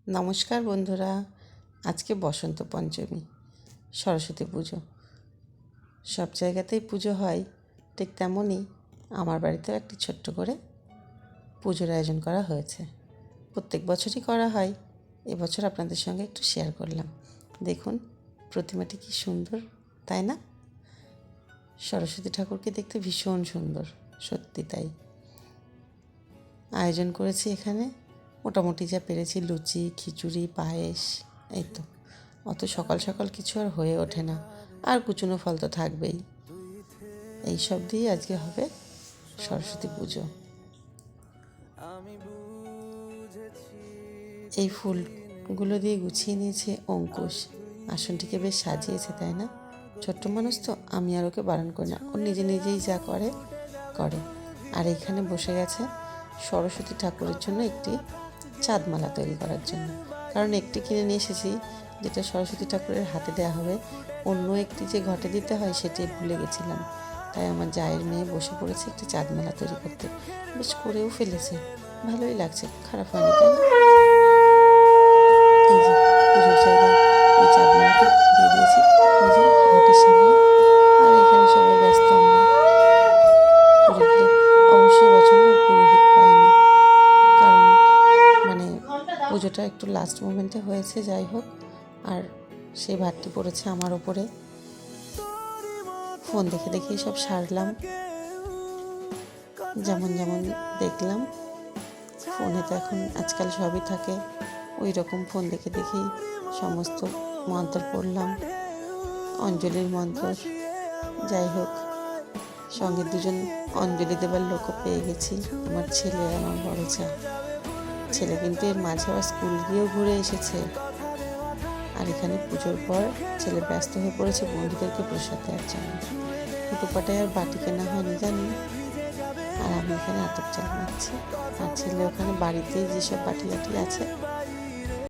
নমস্কার বন্ধুরা, আজকে বসন্ত পঞ্চমী, সরস্বতী পুজো। সব জায়গাতেই পুজো হয়, ঠিক তেমনই আমার বাড়িতেও একটি ছোট্ট করে পুজোর আয়োজন করা হয়েছে। প্রত্যেক বছরই করা হয়, এবছর আপনাদের সঙ্গে একটু শেয়ার করলাম। দেখুন প্রতিমাটি কি সুন্দর, তাই না? সরস্বতী ঠাকুরকে দেখতে ভীষণ সুন্দর, সত্যি তাই। আয়োজন করেছি এখানে মোটামুটি যা পেরেছি, লুচি, খিচুড়ি, পায়েস, এই তো। অত সকাল সকাল কিছু আর হয়ে ওঠে না, আর কুচনো ফল তো থাকবেই। এই সব দিয়ে আজকে হবে সরস্বতী পুজো। এই ফুলগুলো দিয়ে গুছিয়ে নিয়েছে অঙ্কুশ, আসনটিকে বেশ সাজিয়েছে, তাই না? ছোট্ট মানুষ তো, আমি আর ওকে বারণ করি না, ও নিজে নিজেই যা করে। আর এখানে বসে গেছে সরস্বতী ঠাকুরের জন্য একটি চাঁদমালা তৈরি করার জন্য। কারণ একটি কিনে নিয়ে এসেছি, যেটা সরস্বতী ঠাকুরের হাতে দেওয়া হবে, অন্য একটি যে ঘটে দিতে হয় সেটি ভুলে গেছিলাম। তাই আমার জায়ের মেয়ে বসে পড়েছে একটি চাঁদমালা তৈরি করতে, বেশ করেও ফেলেছে, ভালোই লাগছে, খারাপ হয়নি, তাই না? এই যে পুজোর জায়গায় ওই চাঁদমালাটি দিয়ে দিয়েছি নিজের ঘটের সামনে। আর এখানে সবাই ব্যস্ত, আমরা পুরোহিত, অবশ্যই বছর না পুরোহিত পাইনি, কারণ পুজোটা একটু লাস্ট মোমেন্টে হয়েছে, যাই হোক। আর সেই ভারটি পড়েছে আমার ওপরে। ফোন দেখে দেখেই সব সারলাম, যেমন যেমন দেখলাম। ফোনে তো এখন আজকাল সবই থাকে, ওই রকম ফোন দেখে দেখেই সমস্ত মন্ত্র পড়লাম, অঞ্জলির মন্ত্র। যাই হোক, সঙ্গে দুজন অঞ্জলি দেবার লোকও পেয়ে গেছি, আমার ছেলে আর আমার বড় ছেলে কিন্তু এর মাঝে আবার স্কুল গিয়েও ঘুরে এসেছে। আর এখানে পুজোর পর ছেলে ব্যস্ত হয়ে পড়েছে বন্ধুদেরকে প্রসাদ দেওয়ার জন্য। দুটোপাটায় আর বাটি কেনা হয়নি জানি। আর আমি এখানে আতপ চাল মারছি, আর ছেলে ওখানে বাড়িতেই যেসব বাটি আছে